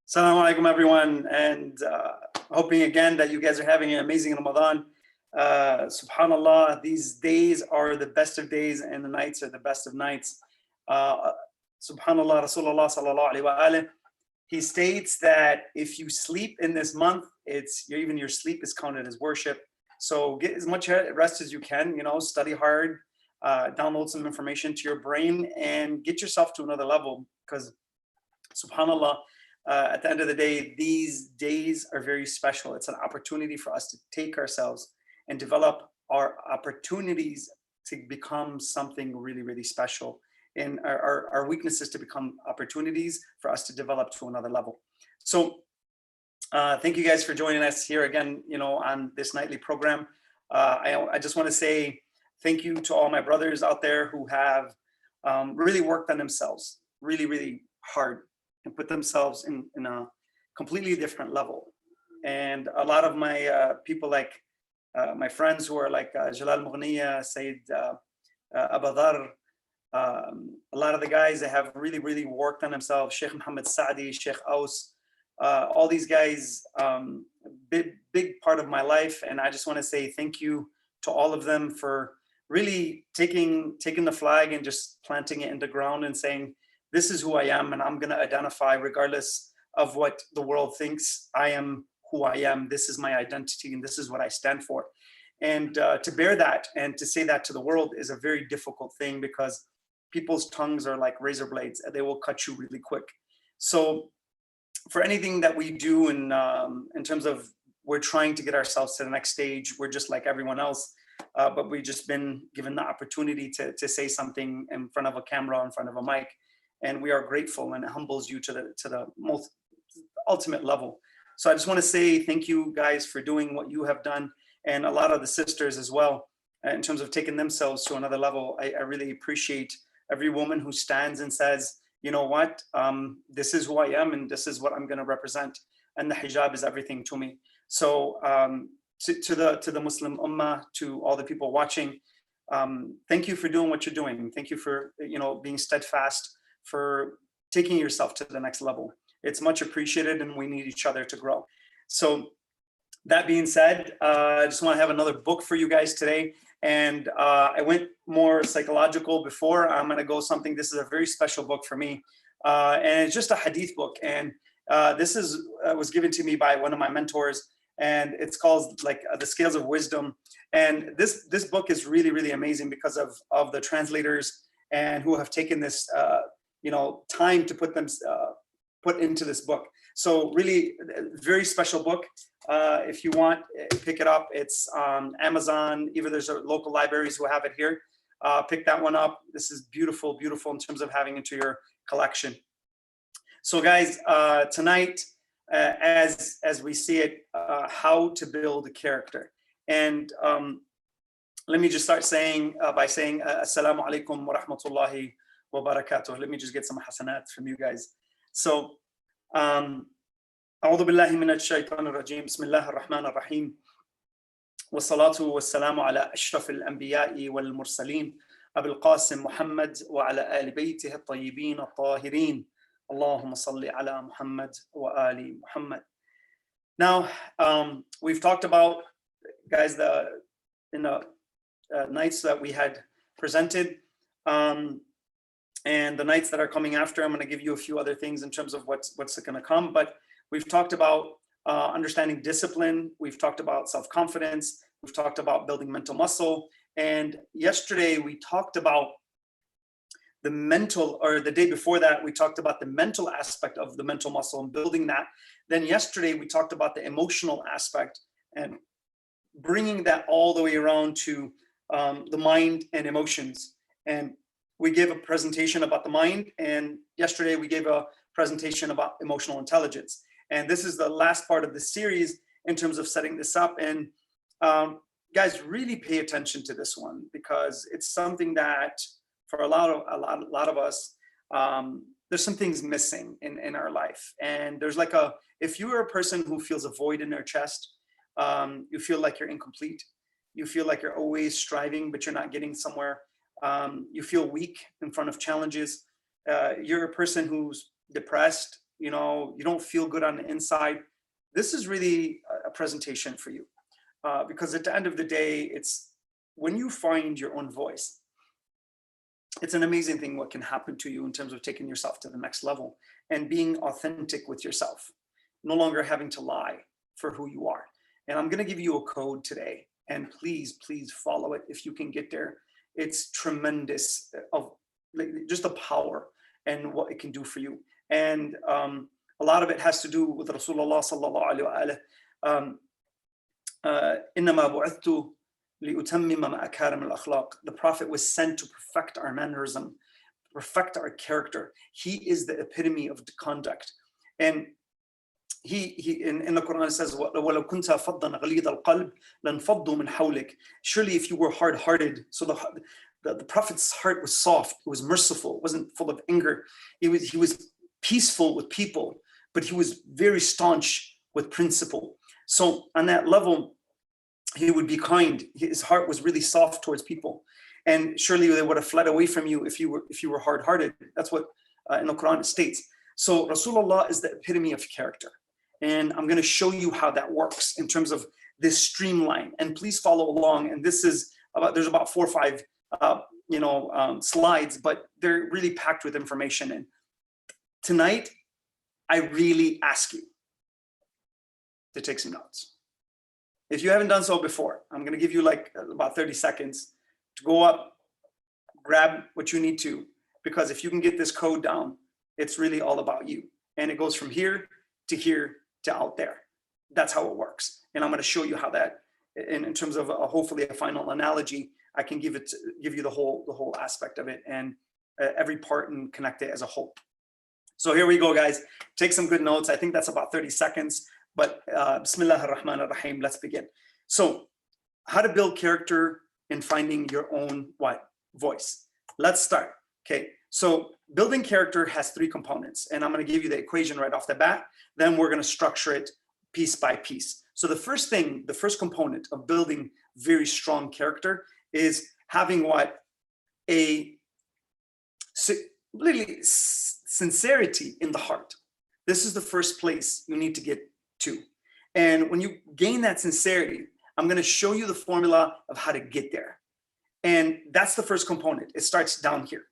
Assalamu alaikum, everyone, and hoping again that you guys are having an amazing Ramadan. Subhanallah, these days are the best of days, and the nights are the best of nights. Subhanallah, Rasulullah sallallahu alaihi wasallam, he states that if you sleep in this month, even your sleep is counted as worship. So get as much rest as you can. Study hard, download some information to your brain, and get yourself to another level. Because, Subhanallah. At the end of the day, these days are very special. It's an opportunity for us to take ourselves and develop our opportunities to become something really, really special. And our weaknesses to become opportunities for us to develop to another level. So thank you guys for joining us here again, on this nightly program. I just want to say thank you to all my brothers out there who have really worked on themselves, really, really hard, and put themselves in a completely different level. And a lot of my people, like my friends who are like Jalal Mughniya, Sayyid Abadar, a lot of the guys that have really, really worked on themselves, Sheikh Muhammad Saadi, Sheikh Aus, all these guys, big part of my life. And I just want to say thank you to all of them for really taking the flag and just planting it in the ground and saying, this is who I am, and I'm going to identify regardless of what the world thinks. I am who I am. This is my identity, and this is what I stand for. And to bear that and to say that to the world is a very difficult thing, because people's tongues are like razor blades, and they will cut you really quick. So for anything that we do in terms of we're trying to get ourselves to the next stage, we're just like everyone else, but we've just been given the opportunity to say something in front of a camera, in front of a mic. And we are grateful, and it humbles you to the most ultimate level. So I just want to say thank you guys for doing what you have done, and a lot of the sisters as well, in terms of taking themselves to another level. I really appreciate every woman who stands and says, you know what, this is who I am, and this is what I'm going to represent, and the hijab is everything to me. So to the Muslim Ummah, to all the people watching, thank you for doing what you're doing. Thank you for being steadfast, for taking yourself to the next level. It's much appreciated, and we need each other to grow. So that being said, I just want to have another book for you guys today. And I went more psychological before. I'm going to go something. This is a very special book for me. And it's just a hadith book. And this was given to me by one of my mentors. And it's called like The Scales of Wisdom. And this book is really, really amazing because of the translators and who have taken this time to put into this book. So really very special book. If you want, pick it up. It's on Amazon. Either there's local libraries who have it here. Pick that one up. This is beautiful, beautiful in terms of having into your collection. So guys, tonight, as we see it, how to build a character. And let me just start by saying Assalamu alaikum wa rahmatullahi wa barakatuh. Let me just get some hasanat from you guys. So, أعوذ بالله من الشيطان الرجيم بسم الله الرحمن الرحيم والصلاة والسلام على أشرف الأنبياء والمرسلين أبي القاسم محمد وعلى آل بيته الطيبين الطاهرين اللهم صل على محمد وآل محمد. Now, we've talked about, guys, in the nights that we had presented, and the nights that are coming after. I'm going to give you a few other things in terms of what's going to come. But we've talked about understanding discipline. We've talked about self-confidence. We've talked about building mental muscle. And yesterday we talked about the mental, or the day before that, we talked about the mental aspect of the mental muscle and building that. Then yesterday we talked about the emotional aspect and bringing that all the way around to the mind and emotions. And we gave a presentation about the mind, and yesterday we gave a presentation about emotional intelligence. And this is the last part of the series in terms of setting this up. And guys, really pay attention to this one, because it's something that for a lot of us, there's some things missing in our life. And there's like if you are a person who feels a void in their chest, you feel like you're incomplete. You feel like you're always striving, but you're not getting somewhere. You feel weak in front of challenges. You're a person who's depressed, you know, you don't feel good on the inside, this is really a presentation for you. Because at the end of the day, it's when you find your own voice, it's an amazing thing what can happen to you in terms of taking yourself to the next level and being authentic with yourself, no longer having to lie for who you are. And I'm going to give you a code today, and please, please follow it if you can get there. It's tremendous of just the power and what it can do for you. And a lot of it has to do with Rasulullah sallallahu alaihi wasallam. إنما بعثت لأتمم مكارم الأخلاق. The Prophet was sent to perfect our mannerism, perfect our character. He is the epitome of the conduct. And he in the Quran says, وَلَوْ كُنْتَ فَضًّا غَلِيظَ الْقَلْبِ لَانْفَضُّوا مِنْ حَوْلِكَ. Surely if you were hard-hearted, so the Prophet's heart was soft, it was merciful, it wasn't full of anger. He was peaceful with people, but he was very staunch with principle. So on that level, he would be kind. His heart was really soft towards people, and surely they would have fled away from you if you were hard-hearted. That's what in the Quran it states. So Rasulullah is the epitome of character, and I'm going to show you how that works in terms of this streamline. And please follow along. And this is there's about 4 or 5 slides, but they're really packed with information. And tonight, I really ask you to take some notes. If you haven't done so before, I'm going to give you like about 30 seconds to go up, grab what you need to, because if you can get this code down, it's really all about you. And it goes from here to out there. That's how it works. And I'm going to show you how that, in terms of hopefully a final analogy, I can give you the whole aspect of it and every part and connect it as a whole. So here we go, guys. Take some good notes. I think that's about 30 seconds. But Bismillah ar-Rahman ar-Rahim, let's begin. So how to build character and finding your own voice. Let's start. Okay, so building character has 3 components, and I'm going to give you the equation right off the bat. Then we're going to structure it piece by piece. So the first component of building very strong character is having really sincerity in the heart. This is the first place you need to get to. And when you gain that sincerity, I'm going to show you the formula of how to get there. And that's the first component. It starts down here.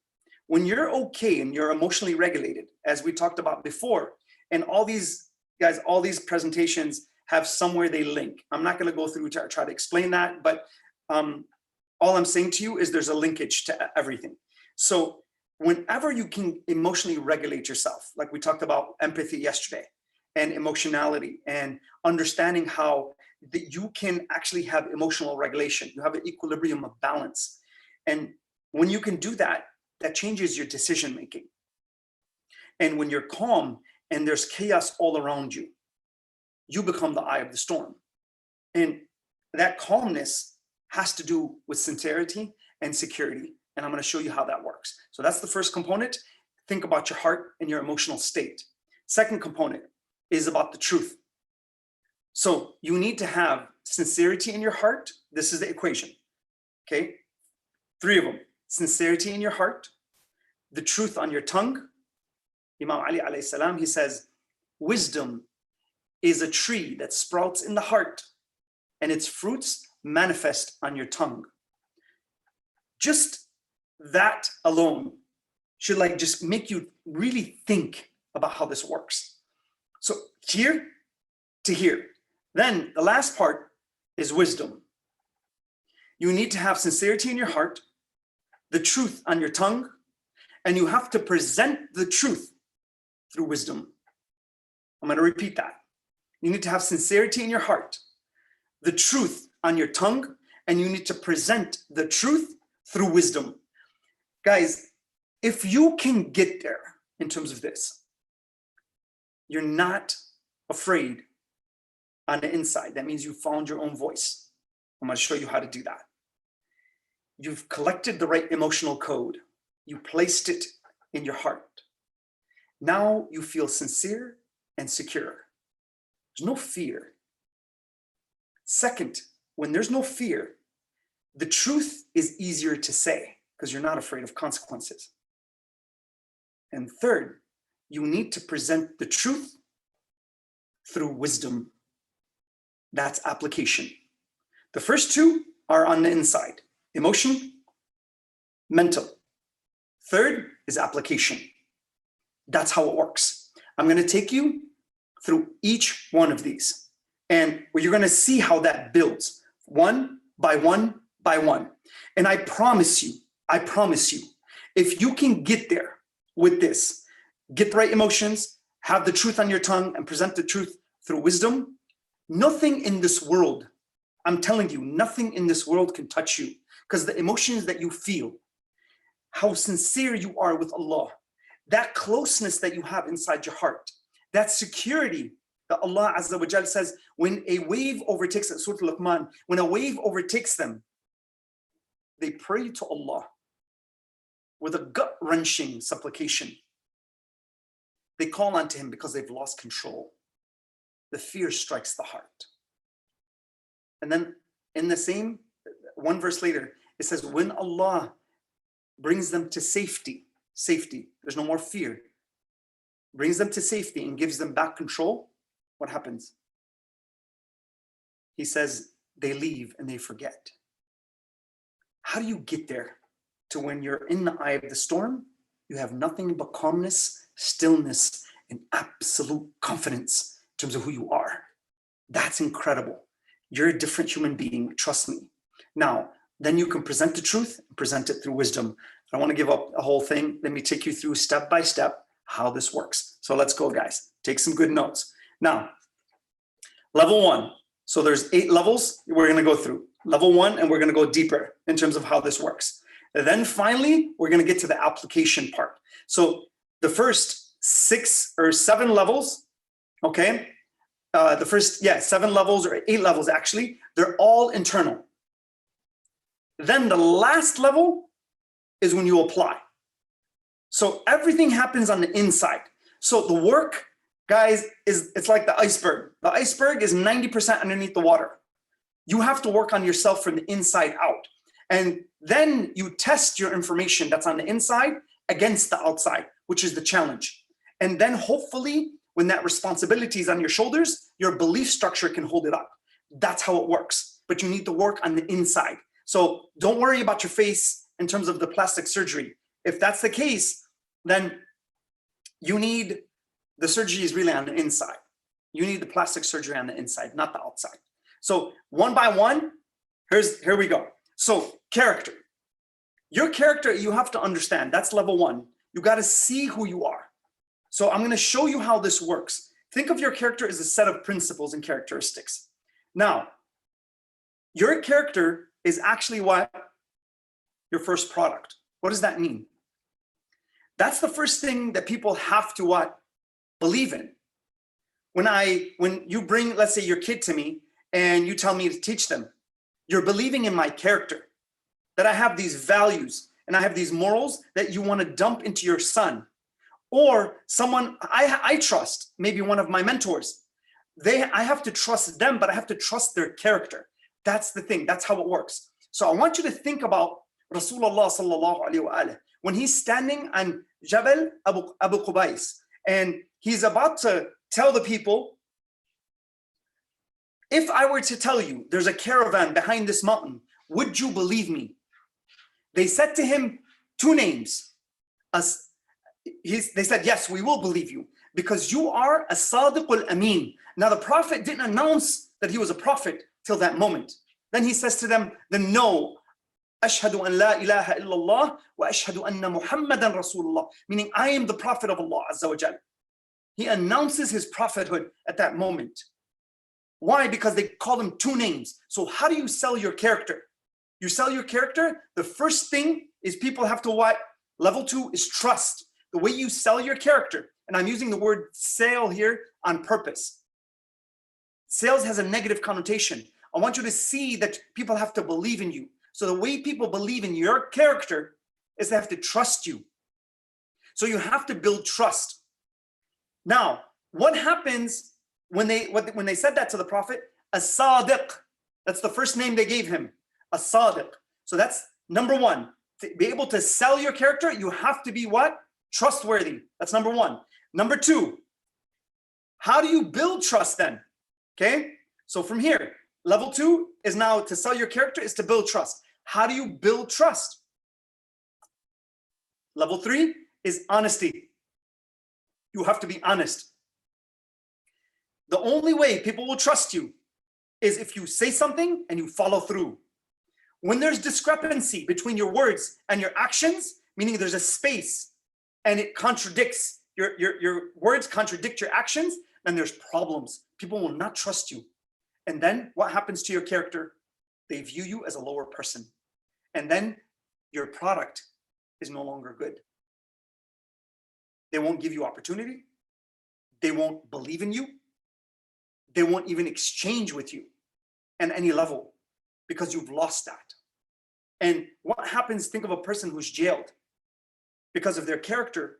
When you're okay and you're emotionally regulated, as we talked about before, and all these presentations have somewhere they link. I'm not going to go through to try to explain that, but all I'm saying to you is there's a linkage to everything. So whenever you can emotionally regulate yourself, like we talked about empathy yesterday, and emotionality, and understanding how that you can actually have emotional regulation. You have an equilibrium of balance. And when you can do that, that changes your decision making. And when you're calm and there's chaos all around you, you become the eye of the storm. And that calmness has to do with sincerity and security. And I'm going to show you how that works. So that's the first component. Think about your heart and your emotional state. Second component is about the truth. So you need to have sincerity in your heart. This is the equation. Okay, 3 of them. Sincerity in your heart, the truth on your tongue. Imam Ali alayhi salam, he says, wisdom is a tree that sprouts in the heart and its fruits manifest on your tongue. Just that alone should just make you really think about how this works. So here to here. Then the last part is wisdom. You need to have sincerity in your heart, the truth on your tongue, and you have to present the truth through wisdom. I'm going to repeat that. You need to have sincerity in your heart, the truth on your tongue, and you need to present the truth through wisdom. Guys, if you can get there in terms of this, you're not afraid on the inside. That means you found your own voice. I'm going to show you how to do that. You've collected the right emotional code. You placed it in your heart. Now you feel sincere and secure. There's no fear. Second, when there's no fear, the truth is easier to say because you're not afraid of consequences. And third, you need to present the truth through wisdom. That's application. The first two are on the inside: emotion, mental. Third is application. That's how it works. I'm going to take you through each one of these, and you're going to see how that builds one by one by one. And I promise you, if you can get there with this, get the right emotions, have the truth on your tongue, and present the truth through wisdom, nothing in this world, I'm telling you, nothing in this world can touch you, because the emotions that you feel, how sincere you are with Allah, that closeness that you have inside your heart, that security that Allah Azza wa Jal says, when a wave overtakes, Surah Al-Luqman, when a wave overtakes them, they pray to Allah with a gut-wrenching supplication. They call unto Him because they've lost control. The fear strikes the heart. And then in the same, one verse later, it says, when Allah brings them to safety, there's no more fear, brings them to safety and gives them back control, what happens? He says, they leave and they forget. How do you get there to when you're in the eye of the storm, you have nothing but calmness, stillness, and absolute confidence in terms of who you are? That's incredible. You're a different human being, trust me. Now, then you can present the truth, present it through wisdom. I don't want to give up a whole thing. Let me take you through step by step how this works. So let's go, guys. Take some good notes. Now, level one. So there's 8 levels we're going to go through. Level 1, and we're going to go deeper in terms of how this works. And then finally, we're going to get to the application part. So the first 6 or 7 levels, okay? The first, 7 levels or 8 levels actually, they're all internal. Then the last level is when you apply. So everything happens on the inside. So the work, guys, it's like the iceberg. The iceberg is 90% underneath the water. You have to work on yourself from the inside out. And then you test your information that's on the inside against the outside, which is the challenge. And then hopefully when that responsibility is on your shoulders, your belief structure can hold it up. That's how it works. But you need to work on the inside. So don't worry about your face in terms of the plastic surgery. If that's the case, then you need, the surgery is really on the inside. You need the plastic surgery on the inside, not the outside. So one by one, here we go. So character. Your character, you have to understand, that's level 1. You got to see who you are. So I'm going to show you how this works. Think of your character as a set of principles and characteristics. Now, your character is actually what? Your first product. What does that mean? That's the first thing that people have to what? Believe in. When you bring, let's say, your kid to me and you tell me to teach them, you're believing in my character, that I have these values and I have these morals that you want to dump into your son. Or someone I trust, maybe one of my mentors. I have to trust them, but I have to trust their character. That's the thing. That's how it works. So I want you to think about Rasulullah sallallahu alaihi wasallam when he's standing on Jabal Abu Qubais and he's about to tell the people, if I were to tell you there's a caravan behind this mountain, would you believe me? They said to him 2 names. They said, yes, we will believe you because you are a Sadiq al-Amin. Now the prophet didn't announce that he was a prophet till that moment. Then he says to them, then no, Ashhadu an la ilaha illallah wa ashhadu anna Muhammadan Rasulullah, meaning I am the prophet of Allah Azza wa Jal. He announces his prophethood at that moment. Why? Because they call him 2 names. So how do you sell your character? You sell your character, the first thing is people have to what? Level 2 is trust. The way you sell your character, and I'm using the word sale here on purpose. Sales has a negative connotation. I want you to see that people have to believe in you. So the way people believe in your character is they have to trust you. So you have to build trust. Now, what happens when they said that to the prophet? As-Sadiq. That's the first name they gave him. As-Sadiq. So that's number 1. To be able to sell your character, you have to be what? Trustworthy. That's number 1. Number two, how do you build trust then? Okay, so from here, level two is now to sell your character is to build trust. How do you build trust? Level three is honesty. You have to be honest. The only way people will trust you is if you say something and you follow through. When there's discrepancy between your words and your actions, meaning there's a space and it contradicts, your words contradict your actions, then there's problems. People will not trust you. And then what happens to your character? They view you as a lower person. And then your product is no longer good. They won't give you opportunity. They won't believe in you. They won't even exchange with you at any level because you've lost that. And what happens, think of a person who's jailed because of their character.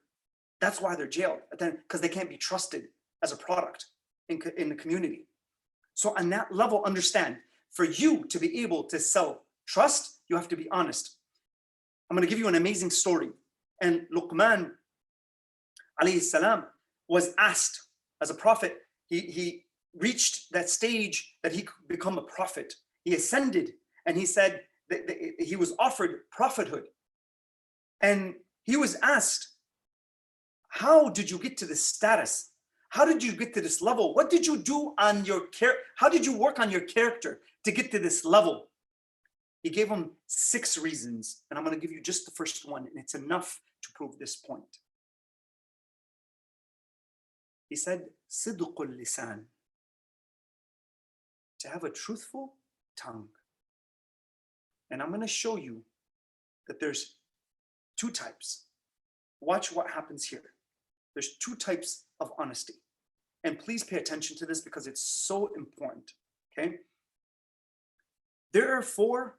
That's why they're jailed, because they can't be trusted as a product in the community. So on that level, understand, for you to be able to sell trust, you have to be honest. I'm going to give you an amazing story. And Luqman, alayhi salam, was asked as a prophet. He reached that stage that he could become a prophet. He ascended, and he said that he was offered prophethood. And he was asked, how did you get to this status? How did you get to this level? What did you do on your character? How did you work on your character to get to this level? He gave him 6 reasons, and I'm going to give you just the first one, and it's enough to prove this point. He said, Sidqul lisan, to have a truthful tongue. And I'm going to show you that there's 2 types. Watch what happens here. There's 2 types of honesty. And please pay attention to this because it's so important, okay? There are 4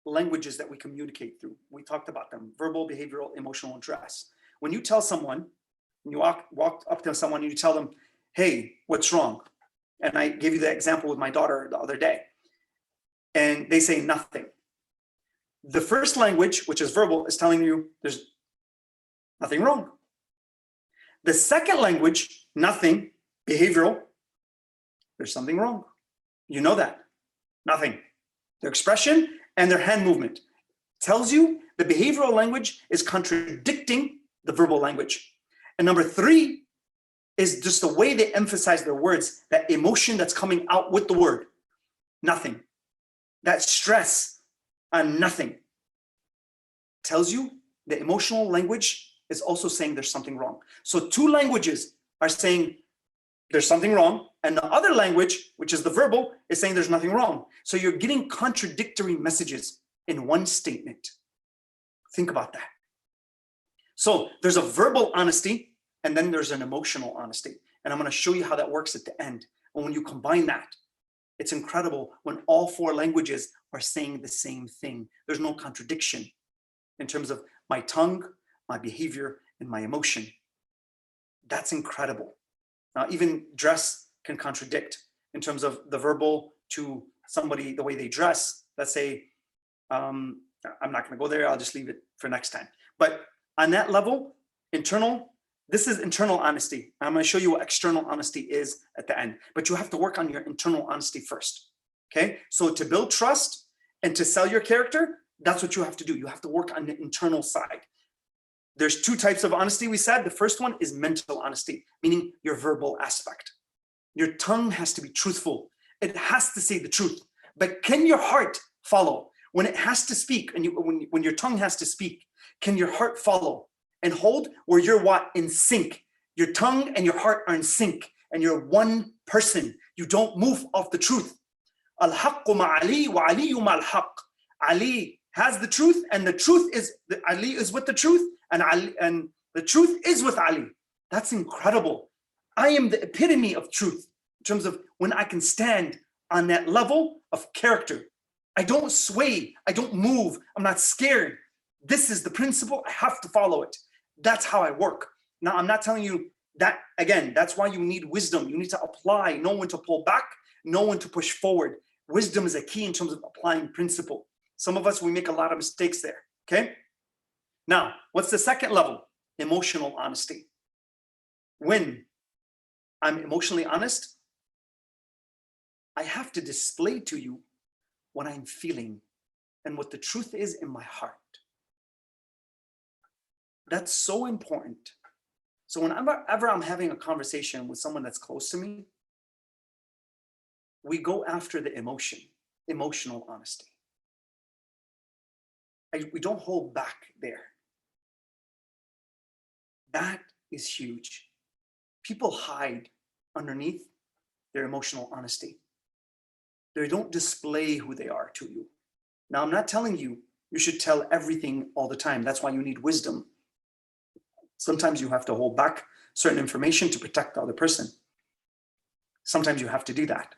languages that we communicate through. We talked about them: verbal, behavioral, emotional, and dress. When you tell someone, when you walk up to someone and you tell them, hey, what's wrong? And I gave you the example with my daughter the other day. And they say nothing. The first language, which is verbal, is telling you there's nothing wrong. The second language, nothing, behavioral, there's something wrong. You know that. Nothing. Their expression and their hand movement tells you the behavioral language is contradicting the verbal language. And number 3 is just the way they emphasize their words, that emotion that's coming out with the word. Nothing. That stress on nothing tells you the emotional language is also saying there's something wrong. So 2 languages are saying there's something wrong, and the other language, which is the verbal, is saying there's nothing wrong. So you're getting contradictory messages in one statement. Think about that. So there's a verbal honesty, and then there's an emotional honesty. And I'm going to show you how that works at the end. And when you combine that, it's incredible when all 4 languages are saying the same thing. There's no contradiction in terms of my tongue, my behavior, and my emotion. That's incredible. Now, even dress can contradict in terms of the verbal to somebody, the way they dress. Let's say, I'm not going to go there. I'll just leave it for next time. But on that level, this is internal honesty. I'm going to show you what external honesty is at the end. But you have to work on your internal honesty first. Okay? So to build trust and to sell your character, that's what you have to do. You have to work on the internal side. There's 2 types of honesty, we said. The first one is mental honesty, meaning your verbal aspect. Your tongue has to be truthful. It has to say the truth. But can your heart follow? When it has to speak, and when your tongue has to speak, can your heart follow and hold where you're in sync? Your tongue and your heart are in sync, and you're one person. You don't move off the truth. Al-haqqu ma'ali wa aliyu ma'al-haqq. Ali has the truth, and the truth is, Ali is with the truth, and the truth is with Ali. That's incredible. I am the epitome of truth in terms of when I can stand on that level of character. I don't sway. I don't move. I'm not scared. This is the principle. I have to follow it. That's how I work. Now, I'm not telling you that, again, that's why you need wisdom. You need to apply, know when to pull back, know when to push forward. Wisdom is a key in terms of applying principle. Some of us, we make a lot of mistakes there, okay? Now, what's the second level? Emotional honesty. When I'm emotionally honest, I have to display to you what I'm feeling and what the truth is in my heart. That's so important. So whenever I'm having a conversation with someone that's close to me, we go after the emotional honesty. We don't hold back there. That is huge. People hide underneath their emotional honesty. They don't display who they are to you. Now, I'm not telling you you should tell everything all the time. That's why you need wisdom. Sometimes you have to hold back certain information to protect the other person. Sometimes you have to do that.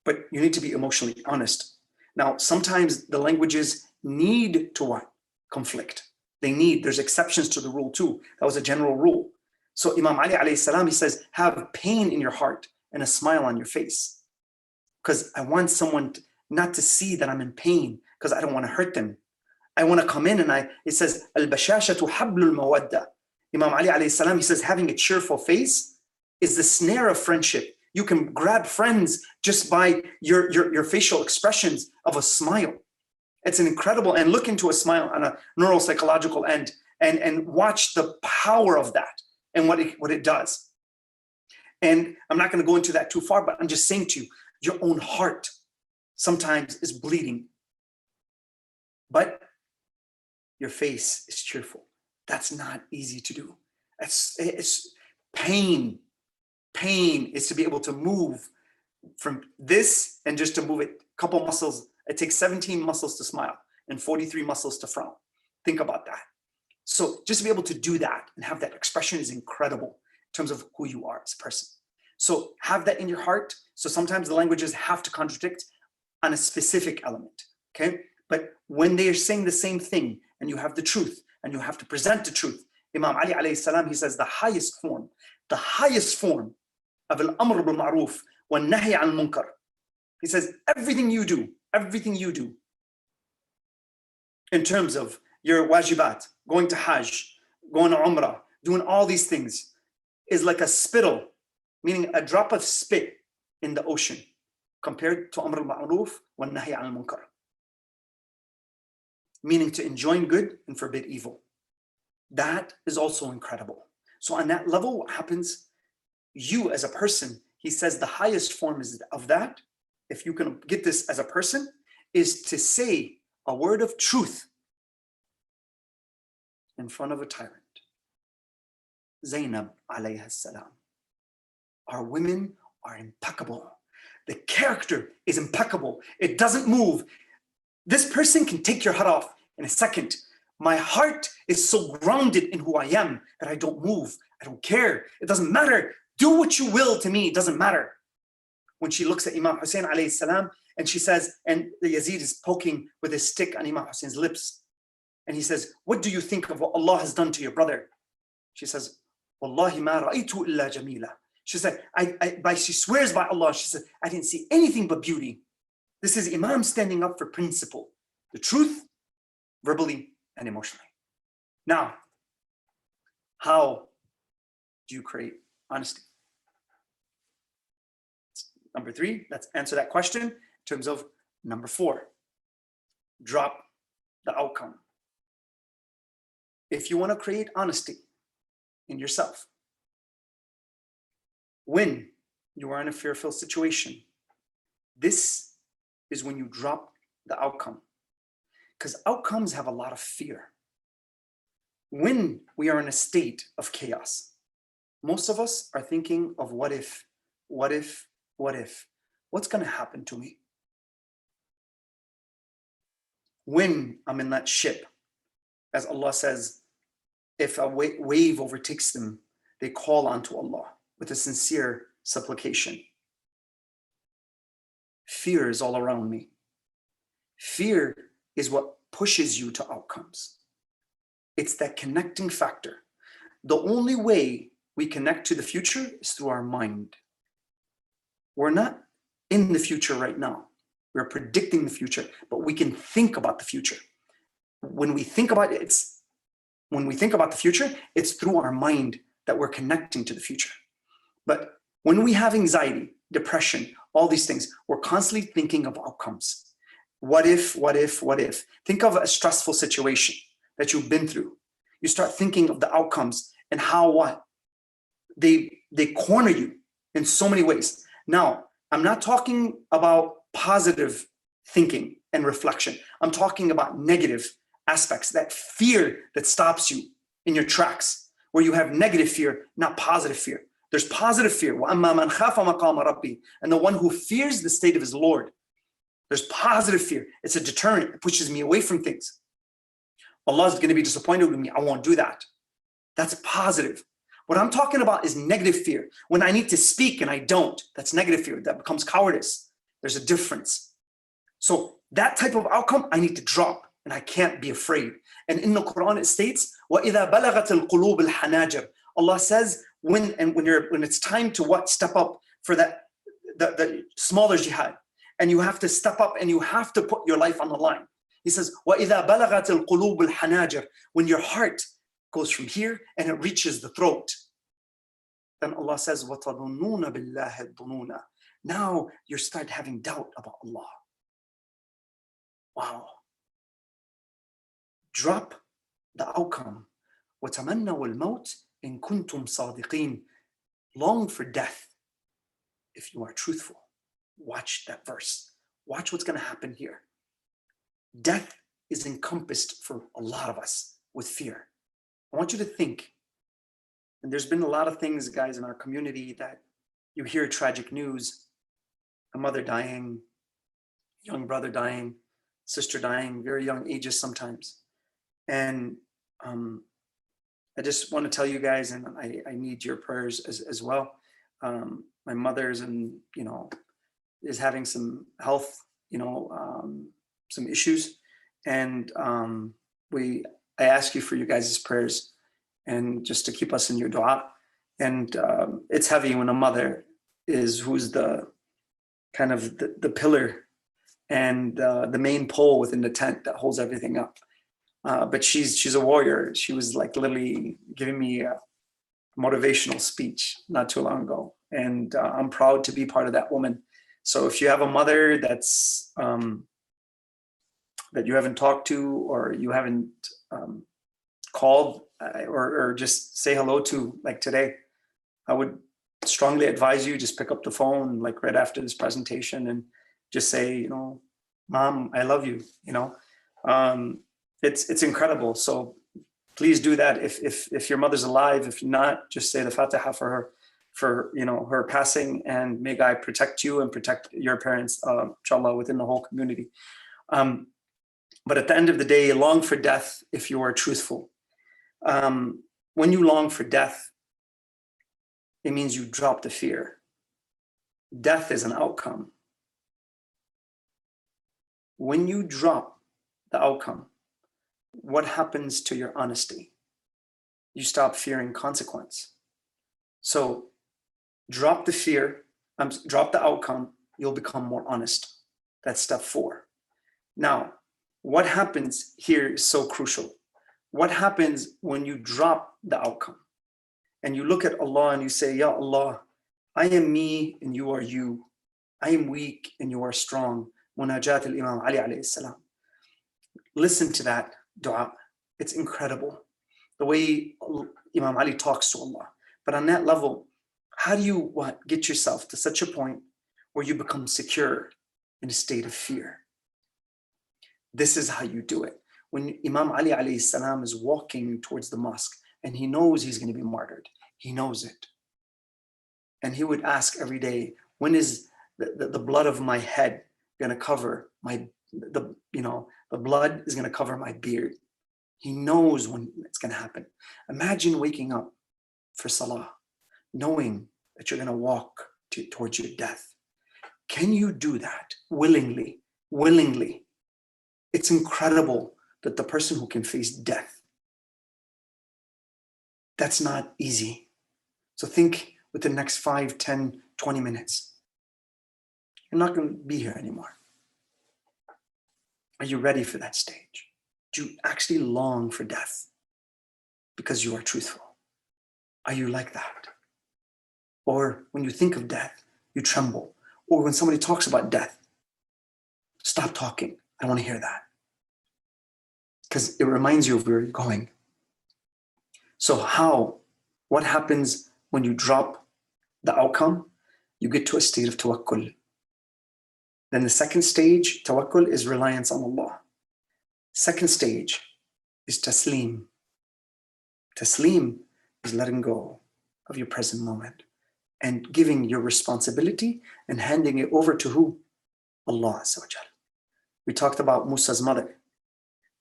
But you need to be emotionally honest. Now, sometimes the languages need to what? Conflict. There's exceptions to the rule too. That was a general rule. So Imam Ali alayhi salam, he says, have pain in your heart and a smile on your face. Because I want someone not to see that I'm in pain, because I don't want to hurt them. I want to come in and it says, al-bashashatu hablul mawadda. Imam Ali alayhi salam, he says, having a cheerful face is the snare of friendship. You can grab friends just by your facial expressions of a smile. It's an incredible, and look into a smile on a neuropsychological end and watch the power of that and what it does. And I'm not going to go into that too far, but I'm just saying to you, your own heart sometimes is bleeding, but your face is cheerful. That's not easy to do. It's pain. Pain is to be able to move from this and just to move it a couple muscles. It takes 17 muscles to smile and 43 muscles to frown. Think about that. So just to be able to do that and have that expression is incredible in terms of who you are as a person. So have that in your heart. So sometimes the languages have to contradict on a specific element, okay? But when they are saying the same thing and you have the truth and you have to present the truth, Imam Ali alayhi salam, he says the highest form of al-amr bil ma'ruf wa nahy al munkar. He says everything you do in terms of your wajibat, going to Hajj, going to Umrah, doing all these things is like a spittle, meaning a drop of spit in the ocean compared to amr al-ma'ruf wa nahy al munkar, meaning to enjoin good and forbid evil. That is also incredible. So on that level, what happens? You as a person, he says the highest form is of that, if you can get this as a person, is to say a word of truth in front of a tyrant. Zainab alayha salam. Our women are impeccable. The character is impeccable. It doesn't move. This person can take your head off in a second. My heart is so grounded in who I am that I don't move. I don't care. It doesn't matter. Do what you will to me. It doesn't matter. When she looks at Imam Hussein alayhi salam and she says, and the Yazid is poking with his stick on Imam Hussein's lips. And he says, what do you think of what Allah has done to your brother? She says, Wallahi ma ra'aytu illa jamila. She said, she swears by Allah, she said, I didn't see anything but beauty. This is Imam standing up for principle, the truth, verbally and emotionally. Now, how do you create honesty? Number 3, let's answer that question in terms of number 4, drop the outcome. If you want to create honesty in yourself, when you are in a fearful situation, this is when you drop the outcome, because outcomes have a lot of fear. When we are in a state of chaos, most of us are thinking of what if, what's going to happen to me? When I'm in that ship, as Allah says, if a wave overtakes them, they call onto Allah with a sincere supplication. Fear is all around me. Fear is what pushes you to outcomes. It's that connecting factor. The only way we connect to the future is through our mind. We're not in the future right now. We're predicting the future, but we can think about the future. When we think about the future, it's through our mind that we're connecting to the future. But when we have anxiety, depression, all these things, we're constantly thinking of outcomes. What if, what if, what if? Think of a stressful situation that you've been through. You start thinking of the outcomes and how what? They corner you in so many ways. Now, I'm not talking about positive thinking and reflection. I'm talking about negative aspects, that fear that stops you in your tracks, where you have negative fear, not positive fear. There's positive fear. وَأَمَّا مَنْ خَافَ مَقَامَ رَبِّهِ, and the one who fears the state of his Lord. There's positive fear. It's a deterrent. It pushes me away from things. Allah is going to be disappointed with me. I won't do that. That's positive. What I'm talking about is negative fear. When I need to speak and I don't, that's negative fear. That becomes cowardice. There's a difference. So that type of outcome, I need to drop, and I can't be afraid. And in the Quran, it states, وَإِذَا بَلَغَتِ الْقُلُوبِ الْحَنَاجِرِ. Allah says, when it's time to what? Step up for that, the smaller jihad. And you have to step up and you have to put your life on the line. He says, وَإِذَا بَلَغَتِ الْقُلُوبِ الْحَنَاجِرِ. When your heart goes from here and it reaches the throat. Then Allah says, وَتَظُنُّونَ بِاللَّهِ الظُّنُونَ. Now you start having doubt about Allah. Wow. Drop the outcome. وَتَمَنَّوُا الْمَوْتِ إِن كُنْتُمْ صَادِقِينَ. Long for death if you are truthful. Watch that verse. Watch what's going to happen here. Death is encompassed for a lot of us with fear. I want you to think, and there's been a lot of things, guys, in our community that you hear tragic news, a mother dying, young brother dying, sister dying, very young ages sometimes. And I just want to tell you guys, and I need your prayers as well. My mother's is having some health, some issues. And I ask you for you guys' prayers and just to keep us in your dua. And it's heavy when a mother who's the kind of the pillar and the main pole within the tent that holds everything up. But she's a warrior. She was like literally giving me a motivational speech not too long ago. And I'm proud to be part of that woman. So if you have a mother that's that you haven't talked to, or you haven't called or just say hello to, like today, I would strongly advise you just pick up the phone like right after this presentation and just say, Mom, I love you. It's incredible. So please do that. If your mother's alive, if not, just say the Fatiha for her, for her passing, and may God protect you and protect your parents, inshallah, within the whole community. But at the end of the day, long for death if you are truthful. When you long for death, it means you drop the fear. Death is an outcome. When you drop the outcome, what happens to your honesty? You stop fearing consequence. So drop the fear, drop the outcome, you'll become more honest. That's step 4. Now, what happens here is so crucial. What happens when you drop the outcome and you look at Allah and you say, Ya Allah, I am me and you are you. I am weak and you are strong. Munajat al-Imam Ali alayhi salam. Listen to that dua. It's incredible. The way Imam Ali talks to Allah. But on that level, how do you get yourself to such a point where you become secure in a state of fear? This is how you do it. When Imam Ali alayhi salam is walking towards the mosque and he knows he's going to be martyred, he knows it. And he would ask every day, when is the blood of my head going to cover the blood is going to cover my beard? He knows when it's going to happen. Imagine waking up for salah, knowing that you're going to walk towards your death. Can you do that willingly? Willingly. It's incredible that the person who can face death, that's not easy. So think with the next 5, 10, 20 minutes. You're not going to be here anymore. Are you ready for that stage? Do you actually long for death because you are truthful? Are you like that? Or when you think of death, you tremble. Or when somebody talks about death, stop talking. I don't want to hear that. Because it reminds you of where you're going. So what happens when you drop the outcome? You get to a state of tawakkul. Then the second stage, tawakkul, is reliance on Allah. Second stage is taslim. Taslim is letting go of your present moment and giving your responsibility and handing it over to who? Allah Azza wa Jal. We talked about Musa's mother.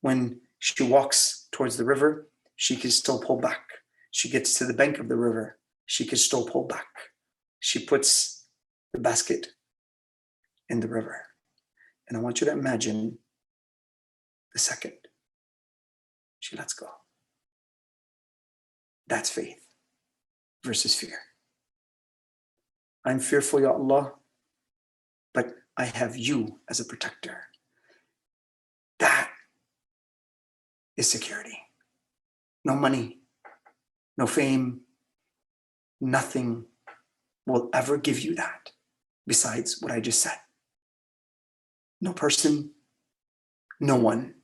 When she walks towards the river, she can still pull back. She gets to the bank of the river, she can still pull back. She puts the basket in the river. And I want you to imagine the second she lets go. That's faith versus fear. I'm fearful, Ya Allah, but I have you as a protector. That is security. No money, no fame, nothing will ever give you that besides what I just said. No person, no one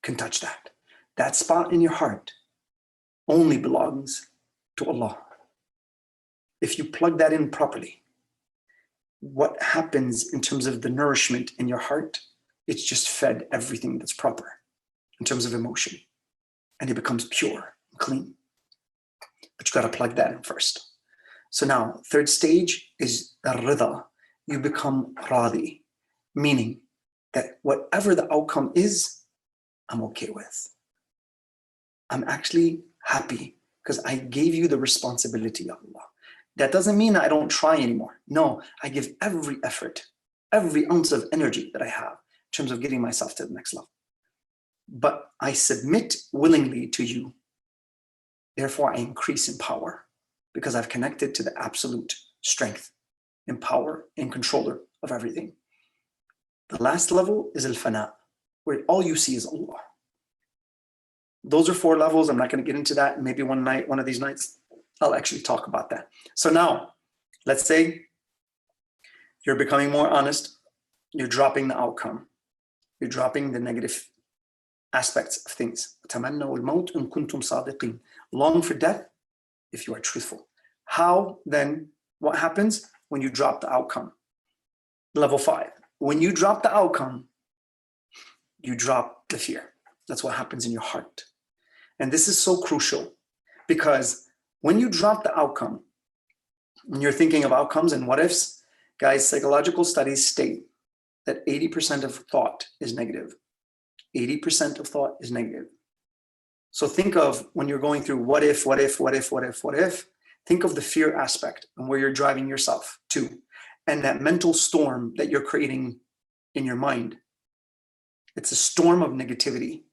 can touch that. That spot in your heart only belongs to Allah. If you plug that in properly, what happens in terms of the nourishment in your heart, it's just fed everything that's proper in terms of emotion, and it becomes pure and clean. But you got to plug that in first. So now, third stage is ar-rida. You become radi, meaning that whatever the outcome is, I'm okay with. I'm actually happy because I gave you the responsibility of Allah. That doesn't mean I don't try anymore. No, I give every effort, every ounce of energy that I have in terms of getting myself to the next level. But I submit willingly to you. Therefore, I increase in power because I've connected to the absolute strength and power and controller of everything. The last level is al-fana, where all you see is Allah. Those are 4 levels. I'm not going to get into that. Maybe one of these nights, I'll actually talk about that. So now, let's say you're becoming more honest. You're dropping the outcome. You're dropping the negative aspects of things. Long for death if you are truthful. How then, what happens when you drop the outcome? Level 5. When you drop the outcome, you drop the fear. That's what happens in your heart. And this is so crucial because when you drop the outcome, when you're thinking of outcomes and what ifs, guys, psychological studies state that 80% of thought is negative. 80% of thought is negative. So think of when you're going through what if, think of the fear aspect and where you're driving yourself to, and that mental storm that you're creating in your mind. It's a storm of negativity.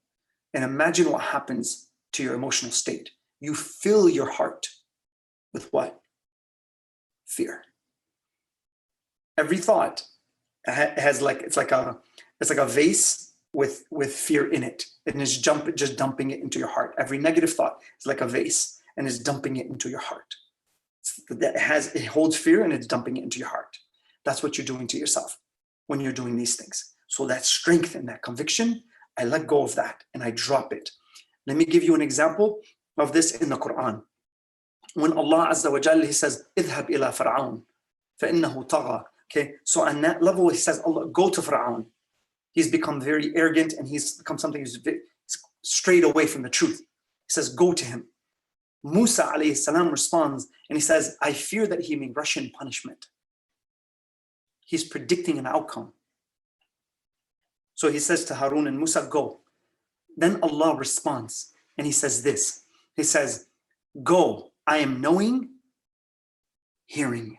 And imagine what happens to your emotional state. You fill your heart with what? Fear. Every thought has it's like a vase with fear in it, and it's just dumping it into your heart. Every negative thought is like a vase and is dumping it into your heart. It holds fear and it's dumping it into your heart. That's what you're doing to yourself when you're doing these things. So that strength and that conviction, I let go of that and I drop it. Let me give you an example of this in the Quran. When Allah Azza wa Jalla, He says, "Idhab ila Fir'aun, فَإِنَّهُ طَغَى." Okay, so on that level, He says, Allah, go to Fir'aun. He's become very arrogant and he's become something who's strayed away from the truth. He says, go to him. Musa alayhi salam responds and he says, I fear that he may rush in punishment. He's predicting an outcome. So he says to Harun and Musa, go. Then Allah responds and He says this. He says, go, I am knowing, hearing.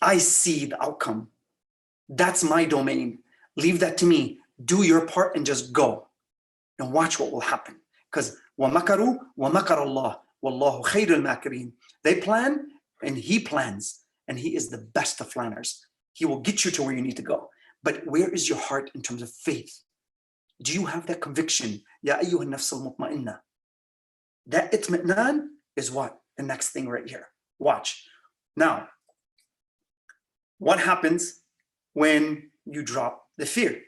I see the outcome. That's my domain. Leave that to me. Do your part and just go. And watch what will happen. Because وَمَكَرُوا وَمَكَرَ اللَّهُ وَاللَّهُ خَيْرُ الْمَاكِرِينَ. They plan and He plans. And He is the best of planners. He will get you to where you need to go. But where is your heart in terms of faith? Do you have that conviction? Ya ayyuha nafs al-mutma'inna. That itmi'nan is what? The next thing right here. Watch. Now, what happens when you drop the fear?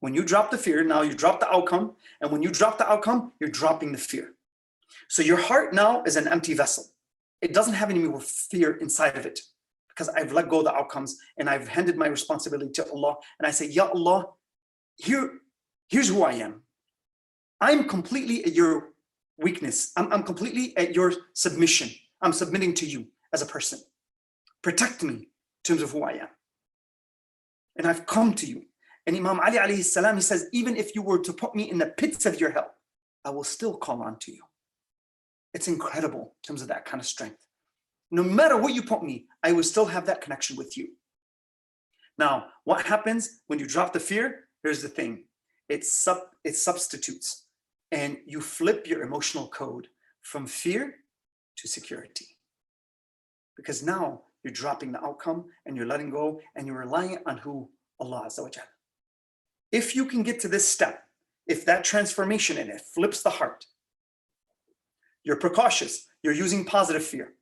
When you drop the fear, now you drop the outcome. And when you drop the outcome, you're dropping the fear. So your heart now is an empty vessel. It doesn't have any more fear inside of it because I've let go of the outcomes and I've handed my responsibility to Allah. And I say, Ya Allah, here's who I am. I'm completely at your weakness. I'm completely at your submission. I'm submitting to you as a person. Protect me in terms of who I am. And I've come to you. And Imam Ali alayhi salam, he says, even if you were to put me in the pits of your hell, I will still call on to you. It's incredible in terms of that kind of strength. No matter what you put me, I will still have that connection with you. Now, what happens when you drop the fear? Here's the thing. It substitutes and you flip your emotional code from fear to security. Because now you're dropping the outcome and you're letting go and you're relying on who? Allah Azza wa Jal. If you can get to this step, if that transformation in it flips the heart, you're precautious, you're using positive fear,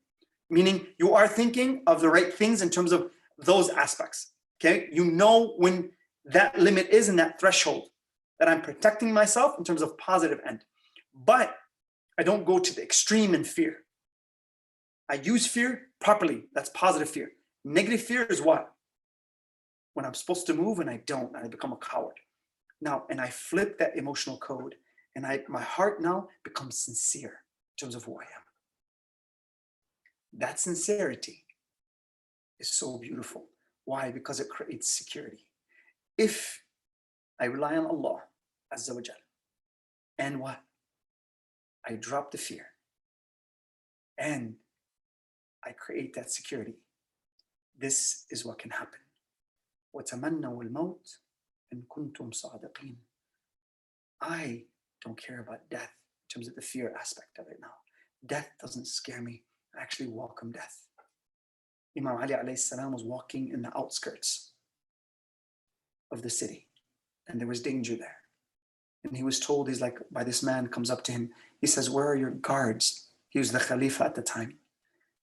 meaning you are thinking of the right things in terms of those aspects, okay? You know when that limit is in that threshold, that I'm protecting myself in terms of positive end. But I don't go to the extreme in fear. I use fear properly, that's positive fear. Negative fear is what? When I'm supposed to move and I don't, and I become a coward. Now, and I flip that emotional code and my heart now becomes sincere in terms of who I am. That sincerity is so beautiful. Why? Because it creates security. If I rely on Allah Azza wa Jal, and what? I drop the fear and I create that security. This is what can happen. وَتَمَنَّوُا الْمَوْتِ إِن كُنْتُمْ صَادِقِينَ. I don't care about death in terms of the fear aspect of it now. Death doesn't scare me. I actually welcome death. Imam Ali alayhi salam was walking in the outskirts of the city and there was danger there. And he was told, he's like, by this man comes up to him. He says, where are your guards? He was the Khalifa at the time.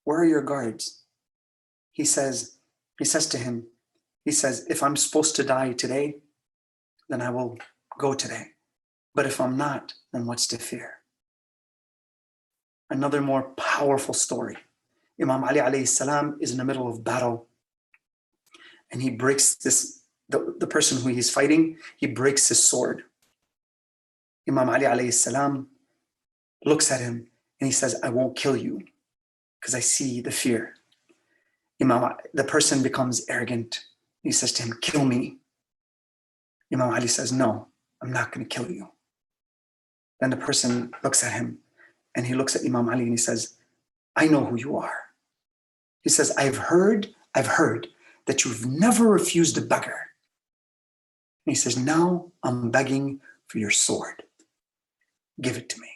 Where are your guards? He says to him, he says, if I'm supposed to die today, then I will go today. But if I'm not, then what's to fear? Another more powerful story. Imam Ali alayhi salam is in the middle of battle and he breaks the person who he's fighting, he breaks his sword. Imam Ali alayhi salam looks at him and he says, I won't kill you because I see the fear. The person becomes arrogant. He says to him, kill me. Imam Ali says, no, I'm not going to kill you. Then the person looks at him and he looks at Imam Ali and he says, I know who you are. He says, I've heard that you've never refused a beggar. And he says, now I'm begging for your sword. Give it to me.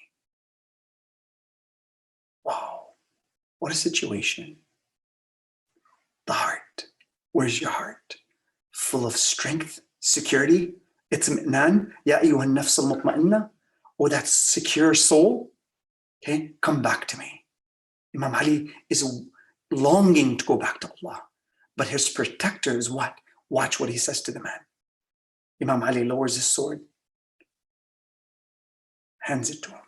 Wow, what a situation. The heart. Where's your heart? Full of strength, security, itmi'nan, ya ayyuhan nafs al-mutma'inna, or that secure soul. Okay, come back to me. Imam Ali is longing to go back to Allah, but his protector is what? Watch what he says to the man. Imam Ali lowers his sword, hands it to him.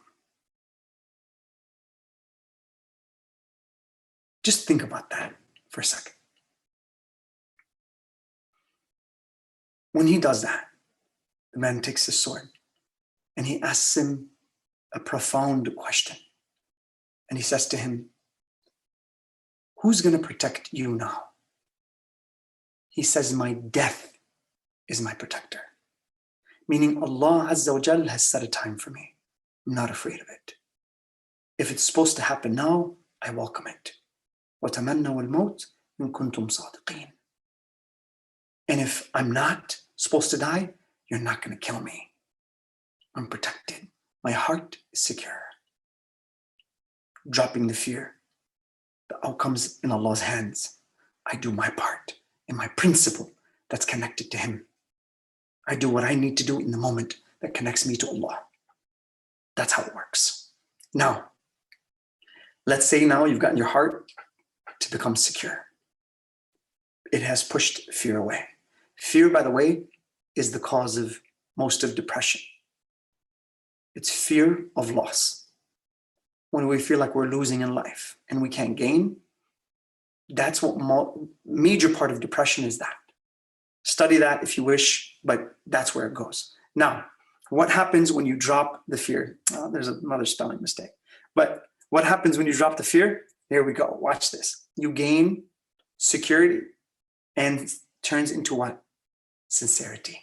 Just think about that for a second. When he does that, the man takes his sword and he asks him a profound question. And he says to him, who's going to protect you now? He says, my death is my protector. Meaning Allah Azza wa Jal has set a time for me. I'm not afraid of it. If it's supposed to happen now, I welcome it. وَتَمَنَّوُا الْمَوْتِ إِن كُنْتُمْ صَادِقِينَ. And if I'm not supposed to die, you're not going to kill me. I'm protected. My heart is secure. Dropping the fear. The outcome's in Allah's hands. I do my part and my principle that's connected to Him. I do what I need to do in the moment that connects me to Allah. That's how it works. Now, Let's say now you've gotten your heart to become secure. It has pushed fear away. Fear, by the way, is the cause of most of depression. It's fear of loss. When we feel like we're losing in life and we can't gain, that's what major part of depression is. That. Study that if you wish, but that's where it goes. Now, what happens when you drop the fear? Oh, there's another spelling mistake. But what happens when you drop the fear? Here we go. Watch this. You gain security and turns into what? Sincerity.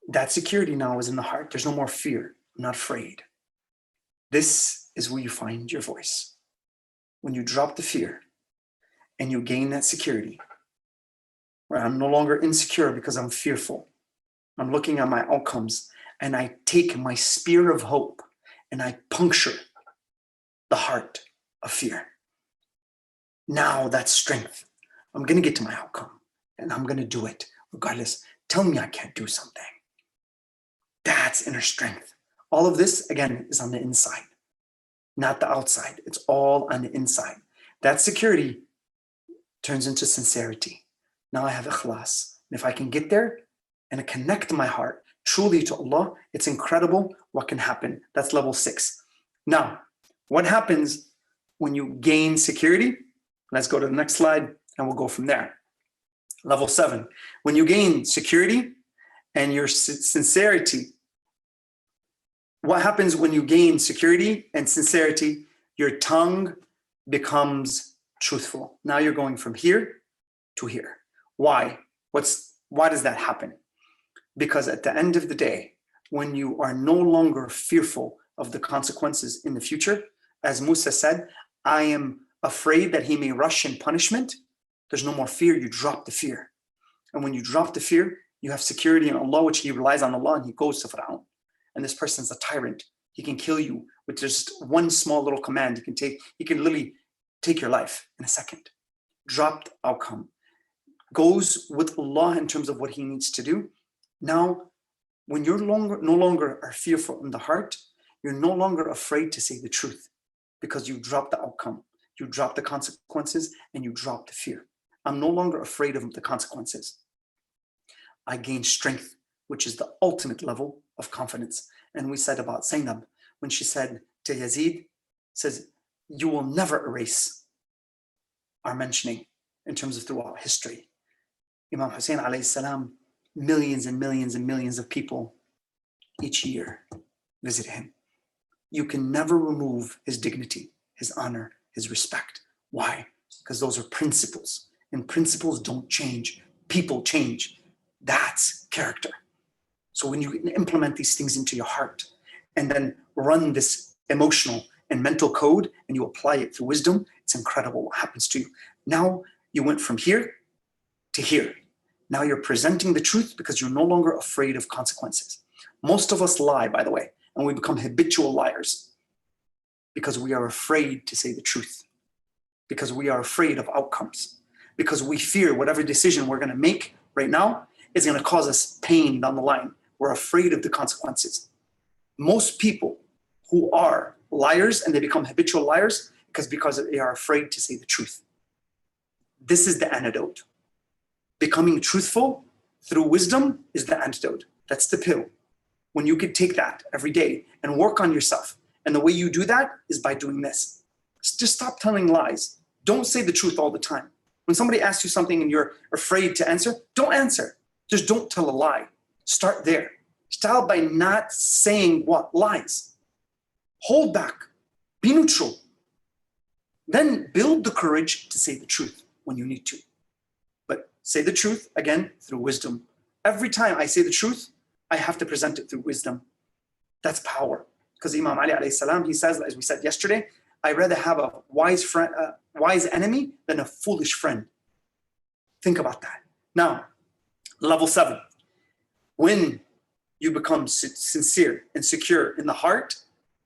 That security now is in the heart. There's no more fear. I'm not afraid. This is where you find your voice. When you drop the fear and you gain that security, where I'm no longer insecure because I'm fearful. I'm looking at my outcomes and I take my spear of hope and I puncture the heart of fear. Now that's strength. I'm going to get to my outcome and I'm going to do it regardless. Tell me I can't do something. That's inner strength. All of this, again, is on the inside, not the outside. It's all on the inside. That security turns into sincerity. Now I have ikhlas. And if I can get there and connect my heart truly to Allah, it's incredible what can happen. That's level 6. Now, what happens when you gain security? Let's go to the next slide and we'll go from there. Level 7. When you gain security and your sincerity, what happens when you gain security and sincerity? Your tongue becomes truthful. Now you're going from here to here. Why? Why does that happen? Because at the end of the day, when you are no longer fearful of the consequences in the future, as Musa said, I am afraid that he may rush in punishment. There's no more fear. You drop the fear. And when you drop the fear, you have security in Allah, which he relies on Allah and he goes to Fir'aun. And this person's a tyrant. He can kill you with just one small little command. He can literally take your life in a second. Dropped outcome. Goes with Allah in terms of what he needs to do. Now, when you're no longer are fearful in the heart, you're no longer afraid to say the truth because you drop the outcome, you drop the consequences, and you drop the fear. I'm no longer afraid of the consequences. I gain strength, which is the ultimate level of confidence. And we said about Zainab, when she said to Yazid, says, you will never erase our mentioning in terms of throughout history. Imam Hussein alayhi salam, millions and millions and millions of people each year visit him. You can never remove his dignity, his honor, his respect. Why? Because those are principles, and principles don't change. People change. That's character. So when you implement these things into your heart and then run this emotional and mental code and you apply it through wisdom, it's incredible what happens to you. Now you went from here to here. Now you're presenting the truth because you're no longer afraid of consequences. Most of us lie, by the way, and we become habitual liars because we are afraid to say the truth, because we are afraid of outcomes, because we fear whatever decision we're going to make right now is going to cause us pain down the line. We're afraid of the consequences. Most people who are liars and they become habitual liars because they are afraid to say the truth. This is the antidote. Becoming truthful through wisdom is the antidote. That's the pill. When you could take that every day and work on yourself. And the way you do that is by doing this. Just stop telling lies. Don't say the truth all the time. When somebody asks you something and you're afraid to answer, don't answer. Just don't tell a lie. Start there. Start by not saying what? Lies. Hold back. Be neutral. Then build the courage to say the truth when you need to. But say the truth, again, through wisdom. Every time I say the truth, I have to present it through wisdom. That's power. Because Imam Ali alayhi salam, he says, as we said yesterday, I'd rather have a wise enemy than a foolish friend. Think about that. Now, level 7. When you become sincere and secure in the heart,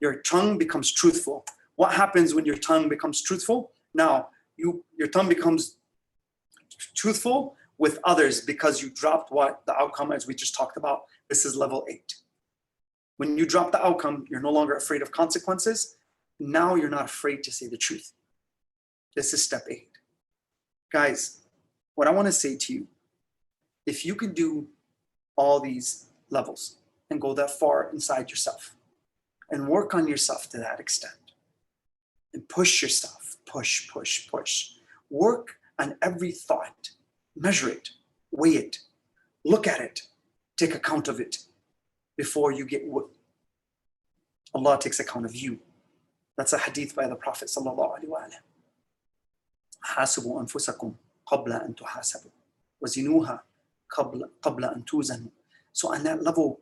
your tongue becomes truthful. What happens when your tongue becomes truthful? Now, your tongue becomes truthful with others because you dropped what? The outcome, as we just talked about. This is level 8. When you drop the outcome, you're no longer afraid of consequences. Now you're not afraid to say the truth. This is step 8. Guys, what I want to say to you, if you can do all these levels and go that far inside yourself and work on yourself to that extent and push yourself, push, push, push. Work on every thought, measure it, weigh it, look at it, take account of it before you get what Allah takes account of you. That's a hadith by the Prophet sallallahu alaihi wasallam. حاسبوا أنفسكم قبل أن تحاسبوا وزنوها قبل أن توزنوا. So on that level,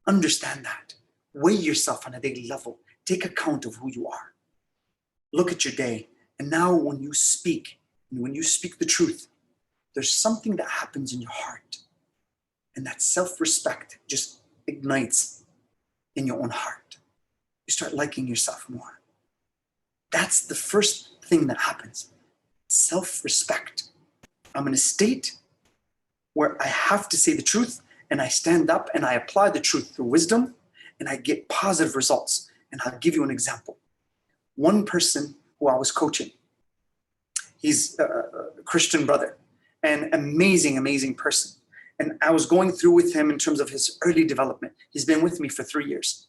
understand that. Weigh yourself on a daily level. Take account of who you are. Look at your day. And now when you speak the truth, there's something that happens in your heart. And that self-respect just ignites in your own heart. You start liking yourself more. That's the first thing that happens. Self-respect. I'm in a state where I have to say the truth, and I stand up and I apply the truth through wisdom, and I get positive results. And I'll give you an example. One person who I was coaching, he's a Christian brother, an amazing, amazing person. And I was going through with him in terms of his early development. He's been with me for 3 years.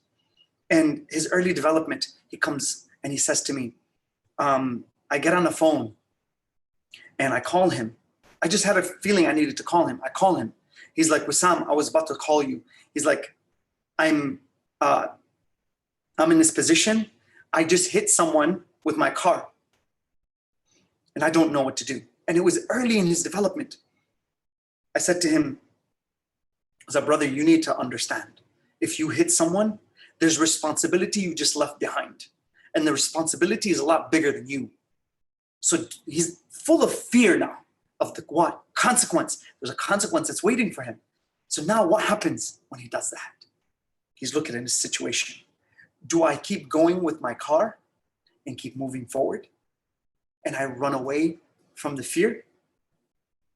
And his early development, he comes and he says to me, I get on the phone and I call him. I just had a feeling I needed to call him. I call him. He's like, Wissam, I was about to call you. He's like, I'm in this position. I just hit someone with my car and I don't know what to do. And it was early in his development. I said to him, I said, brother, you need to understand. If you hit someone, there's responsibility you just left behind. And the responsibility is a lot bigger than you. So he's full of fear now of the what? Consequence. There's a consequence that's waiting for him. So now what happens when he does that? He's looking at his situation. Do I keep going with my car and keep moving forward and I run away from the fear?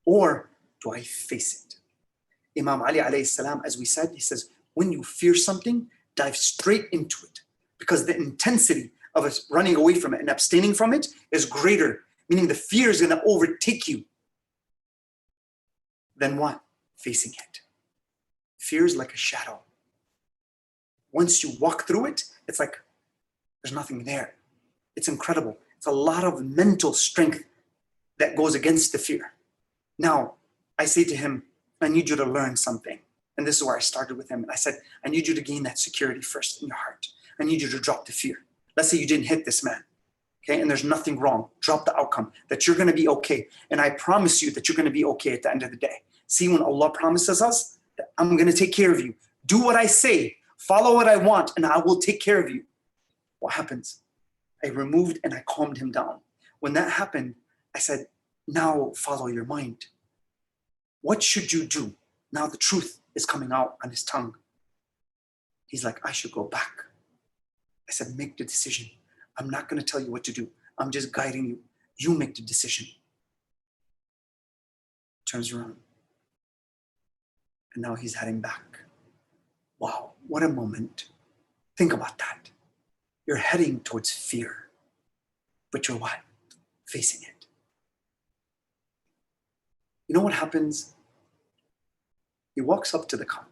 Or do I face it? Imam Ali alayhi salam, as we said, he says, when you fear something, dive straight into it, because the intensity of us running away from it and abstaining from it is greater, meaning the fear is going to overtake you than what? Facing it. Fear is like a shadow. Once you walk through it, it's like there's nothing there. It's incredible. It's a lot of mental strength that goes against the fear. Now, I say to him, I need you to learn something. And this is where I started with him. And I said, I need you to gain that security first in your heart. I need you to drop the fear. Let's say you didn't hit this man, okay? And there's nothing wrong. Drop the outcome, that you're going to be okay. And I promise you that you're going to be okay at the end of the day. See, when Allah promises us that I'm going to take care of you, do what I say, follow what I want, and I will take care of you. What happens? I removed and I calmed him down. When that happened, I said, now follow your mind. What should you do? Now the truth is coming out on his tongue. He's like, I should go back. I said, make the decision. I'm not going to tell you what to do. I'm just guiding you. You make the decision. Turns around. And now he's heading back. Wow, what a moment. Think about that. You're heading towards fear, but you're what? Facing it. You know what happens? He walks up to the cop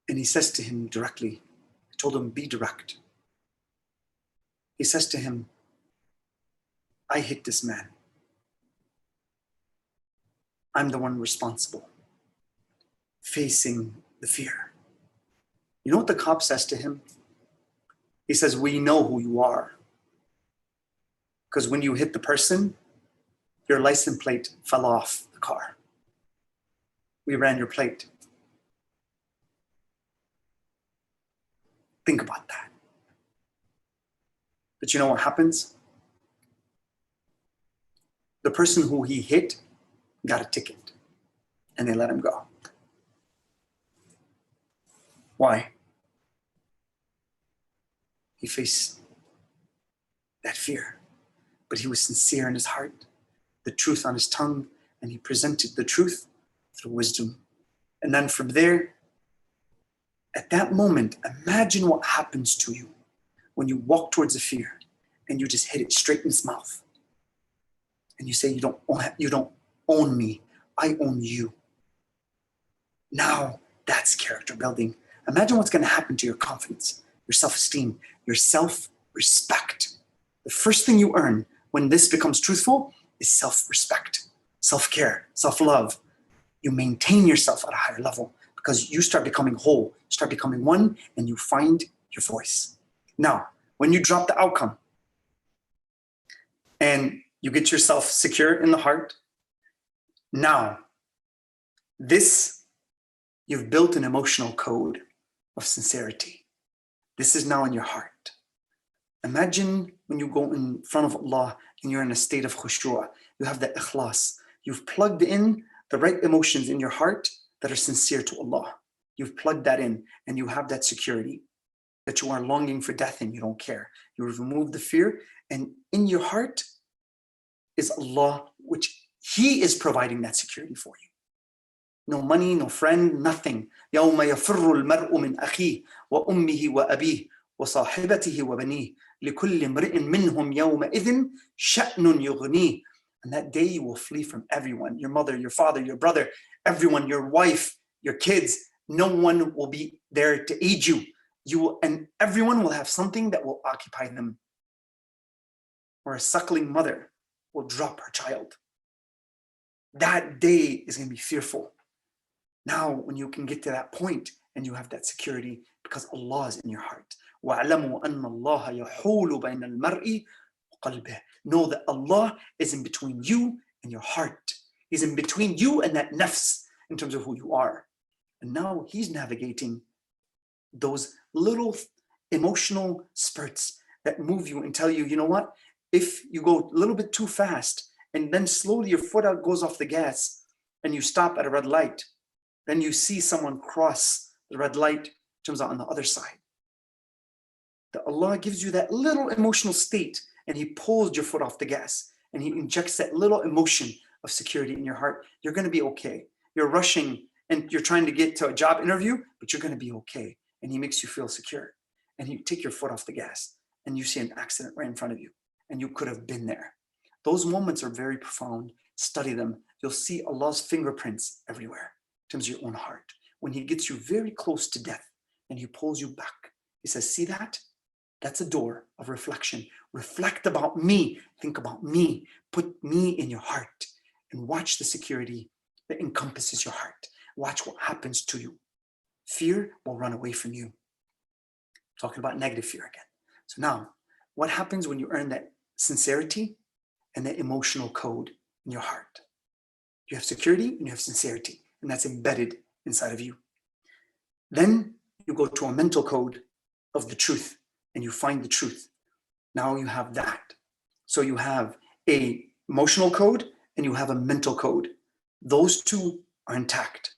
and he says to him directly, I told him, be direct. He says to him, I hit this man. I'm the one responsible, facing the fear. You know what the cop says to him? He says, we know who you are. Because when you hit the person, your license plate fell off the car. We ran your plate. Think about that. But you know what happens? The person who he hit got a ticket and they let him go. Why? He faced that fear, but he was sincere in his heart, the truth on his tongue, and he presented the truth through wisdom. And then from there, At that moment, imagine what happens to you when you walk towards the fear and you just hit it straight in its mouth. And you say, you don't own me, I own you. Now that's character building. Imagine what's going to happen to your confidence, your self-esteem, your self-respect. The first thing you earn when this becomes truthful is self-respect, self-care, self-love. You maintain yourself at a higher level because you start becoming whole, start becoming one, and you find your voice. Now, when you drop the outcome and you get yourself secure in the heart, now you've built an emotional code of sincerity. This is now in your heart. Imagine when you go in front of Allah and you're in a state of khushu', you have the ikhlas. You've plugged in the right emotions in your heart that are sincere to Allah. You've plugged that in and you have that security that you are longing for death and you don't care. You've removed the fear, and in your heart is Allah, which He is providing that security for you. No money, no friend, nothing. يَوْمَ يَفِرُّ الْمَرْءُ مِنْ أَخِيهِ وَأُمِّهِ وَأَبِيهِ وَصَاحِبَتِهِ وَبَنِيهِ لِكُلِّ امْرِئٍ مِّنْهُمْ يَوْمَئِذٍ شَأْنٌ يُغْنِيهِ. And that day you will flee from everyone, your mother, your father, your brother, everyone, your wife, your kids. No one will be there to aid you. And everyone will have something that will occupy them. Or a suckling mother will drop her child. That day is going to be fearful. Now, when you can get to that point and you have that security because Allah is in your heart. وَاعْلَمُوا أَنَّ اللَّهَ يَحُولُ بَيْنَ الْمَرْءِ وَقَلْبِهِ. Know that Allah is in between you and your heart. He's in between you and that nafs in terms of who you are. And now He's navigating those little emotional spurts that move you and tell you, you know what? If you go a little bit too fast and then slowly your foot out goes off the gas and you stop at a red light, then you see someone cross the red light, comes out on the other side. That Allah gives you that little emotional state and He pulls your foot off the gas and He injects that little emotion of security in your heart. You're going to be okay. You're rushing and you're trying to get to a job interview, but you're going to be okay. And He makes you feel secure. And you take your foot off the gas and you see an accident right in front of you and you could have been there. Those moments are very profound. Study them. You'll see Allah's fingerprints everywhere in terms of your own heart. When He gets you very close to death and He pulls you back, He says, see that? That's a door of reflection. Reflect about me. Think about me. Put me in your heart and watch the security that encompasses your heart. Watch what happens to you. Fear will run away from you. Talking about negative fear again. So now, what happens when you earn that sincerity and that emotional code in your heart? You have security and you have sincerity, and that's embedded inside of you. Then you go to a mental code of the truth and you find the truth. Now you have that. So you have a emotional code and you have a mental code. Those two are intact.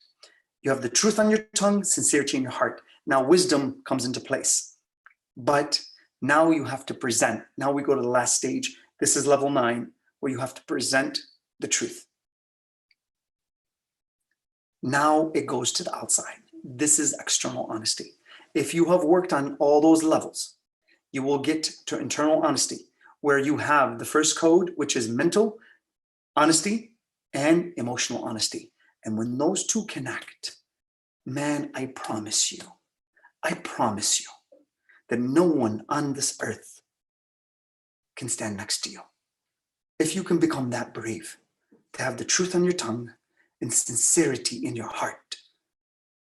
You have the truth on your tongue, sincerity in your heart. Now wisdom comes into place. But now you have to present. Now we go to the last stage. This is level 9, where you have to present the truth. Now it goes to the outside. This is external honesty. If you have worked on all those levels, you will get to internal honesty, where you have the first code, which is mental honesty and emotional honesty. And when those two connect, man, I promise you that no one on this earth can stand next to you. If you can become that brave, to have the truth on your tongue and sincerity in your heart.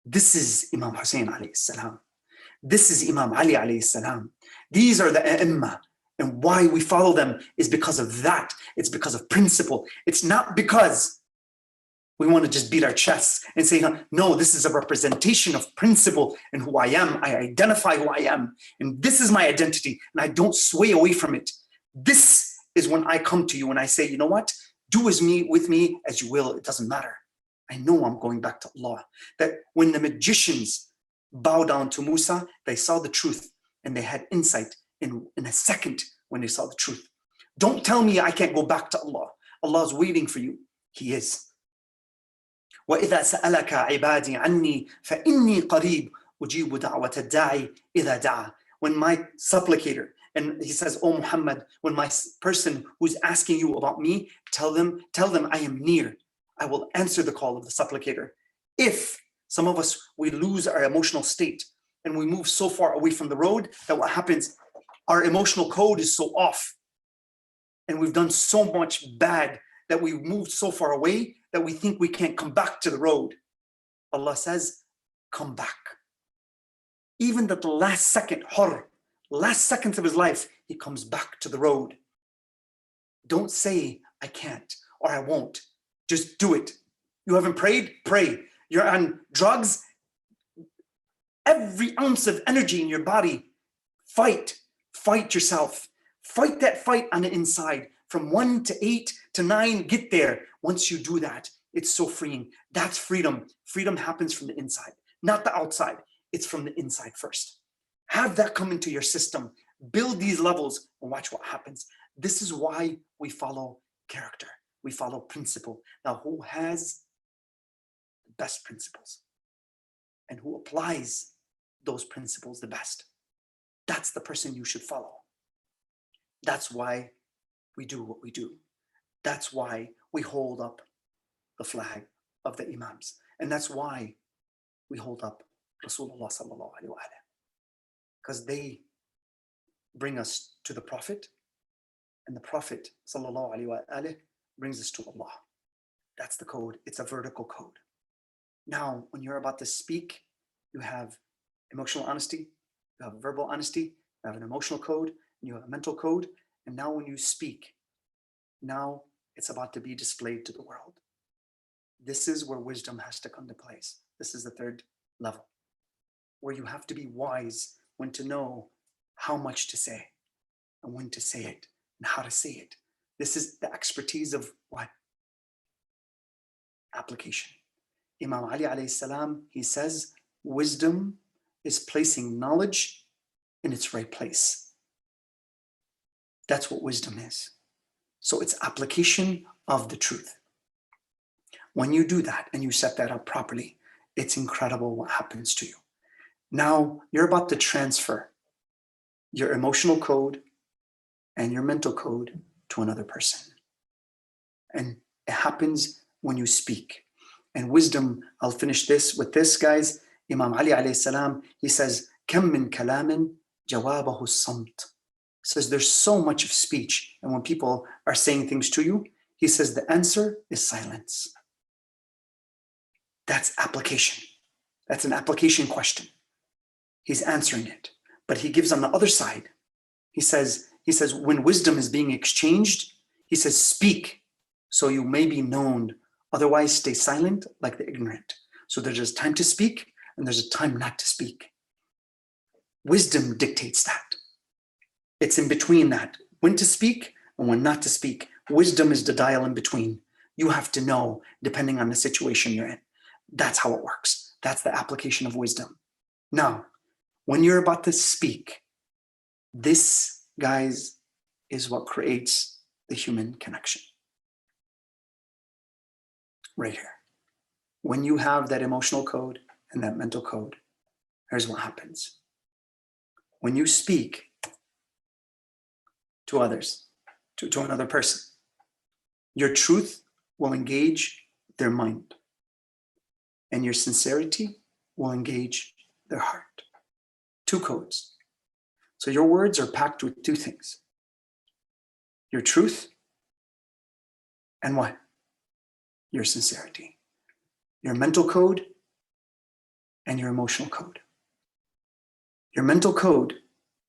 This is Imam Hussein alayhi salam. This is Imam Ali alayhi salam. These are the A'imma. And why we follow them is because of that. It's because of principle. It's not because we want to just beat our chests and say, no, this is a representation of principle and who I am. I identify who I am. And this is my identity. And I don't sway away from it. This is when I come to you and I say, you know what? Do with me as you will. It doesn't matter. I know I'm going back to Allah. That when the magicians bow down to Musa, they saw the truth and they had insight in a second when they saw the truth. Don't tell me I can't go back to Allah. Allah's waiting for you. He is. وَإِذَا سَأَلَكَ عِبَادِي عَنِّي فَإِنِّي قَرِيبٌ أجيب دعوة الداعي إذا دعا. When my supplicator, and he says, oh Muhammad, when my person who's asking you about me, tell them I am near. I will answer the call of the supplicator. If some of us, we lose our emotional state and we move so far away from the road that what happens, our emotional code is so off. And we've done so much bad that we moved so far away that we think we can't come back to the road. Allah says, come back. Even at the last second, last seconds of his life, he comes back to the road. Don't say, I can't or I won't. Just do it. You haven't prayed? Pray. You're on drugs? Every ounce of energy in your body, fight yourself. Fight that fight on the inside. From 1 to 8 to 9, get there. Once you do that, it's so freeing. That's freedom. Freedom happens from the inside, not the outside. It's from the inside first. Have that come into your system. Build these levels and watch what happens. This is why we follow character. We follow principle. Now, who has the best principles and who applies those principles the best? That's the person you should follow. That's why we do what we do. That's why we hold up the flag of the Imams. And that's why we hold up Rasulullah sallallahu alaihi wasallam. Because they bring us to the Prophet, and the Prophet sallallahu alaihi wasallam brings us to Allah. That's the code. It's a vertical code. Now, when you're about to speak, you have emotional honesty, you have verbal honesty, you have an emotional code, and you have a mental code. And now when you speak, now it's about to be displayed to the world. This is where wisdom has to come to place. This is the third level, where you have to be wise when to know how much to say and when to say it and how to say it. This is the expertise of what? Application. Imam Ali alayhi salam, he says, wisdom is placing knowledge in its right place. That's what wisdom is. So it's application of the truth. When you do that and you set that up properly, it's incredible what happens to you. Now you're about to transfer your emotional code and your mental code to another person. And it happens when you speak. And wisdom, I'll finish this with this, guys. Imam Ali alayhi salam, he says, كم من كلام جوابه الصمت. Says there's so much of speech, and when people are saying things to you, he says the answer is silence. That's application. That's an application question. He's answering it, but he gives on the other side. He says when wisdom is being exchanged, he says speak so you may be known, otherwise stay silent like the ignorant. So there's a time to speak and there's a time not to speak. Wisdom dictates that. It's in between that, when to speak and when not to speak. Wisdom is the dial in between. You have to know, depending on the situation you're in. That's how it works. That's the application of wisdom. Now, when you're about to speak, this, guys, is what creates the human connection. Right here. When you have that emotional code and that mental code, here's what happens. When you speak to others, to another person, your truth will engage their mind, and your sincerity will engage their heart. Two codes. So your words are packed with two things: your truth and what? Your sincerity. Your mental code and your emotional code. Your mental code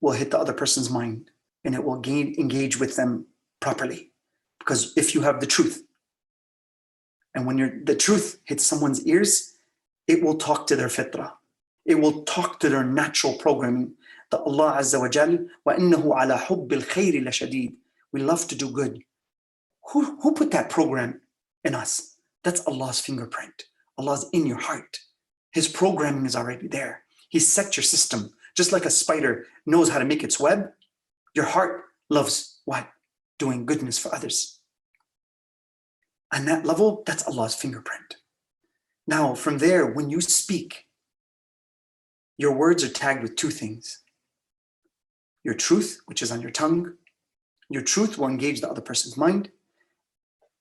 will hit the other person's mind, and it will engage with them properly. Because if you have the truth, and when the truth hits someone's ears, it will talk to their fitrah. It will talk to their natural programming. That Allah Azza wa Jal, وَإِنَّهُ عَلَى حُبِّ الْخَيْرِ لَشَدِيدٌ. We love to do good. Who put that program in us? That's Allah's fingerprint. Allah's in your heart. His programming is already there. He set your system. Just like a spider knows how to make its web, your heart loves what? Doing goodness for others. On that level, that's Allah's fingerprint. Now, from there, when you speak, Your words are tagged with two things. Your truth, which is on your tongue. Your truth will engage the other person's mind.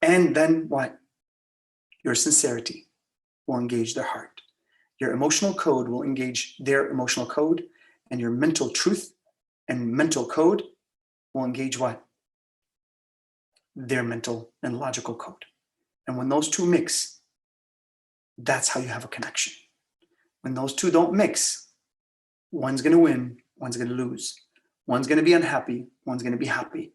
And then what? Your sincerity will engage their heart. Your emotional code will engage their emotional code. And your mental truth and mental code will engage what? Their mental and logical code. And when those two mix, that's how you have a connection. When those two don't mix, one's going to win, one's going to lose. One's going to be unhappy, one's going to be happy.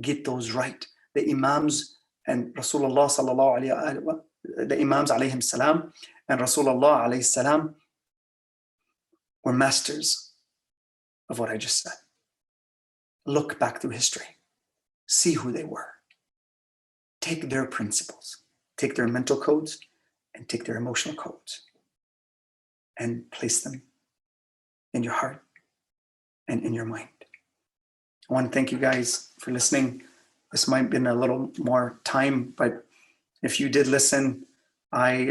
Get those right. The Imams and Rasulullah sallallahu alayhi wa the Imams alayhim salam and Rasulullah alayhi salam were masters of what I just said. Look back through history. See who they were. Take their principles, take their mental codes, and take their emotional codes, and place them in your heart and in your mind. I want to thank you guys for listening. This might have been a little more time, but if you did listen, I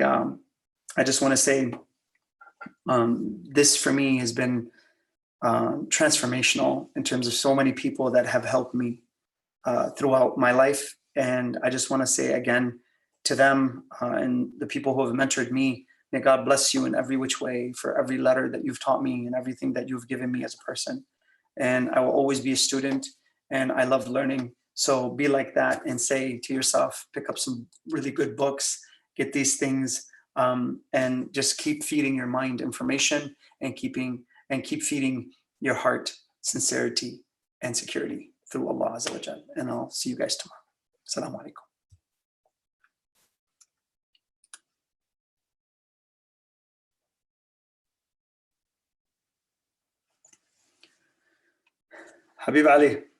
just want to say this for me has been transformational in terms of so many people that have helped me throughout my life. And I just want to say again to them and the people who have mentored me, may God bless you in every which way for every letter that you've taught me and everything that you've given me as a person. And I will always be a student, and I love learning. So be like that and say to yourself, pick up some really good books, get these things, and just keep feeding your mind information and keep feeding your heart sincerity and security through Allah Azza wa Jal. And I'll see you guys tomorrow. Assalamu alaikum. Habib Ali.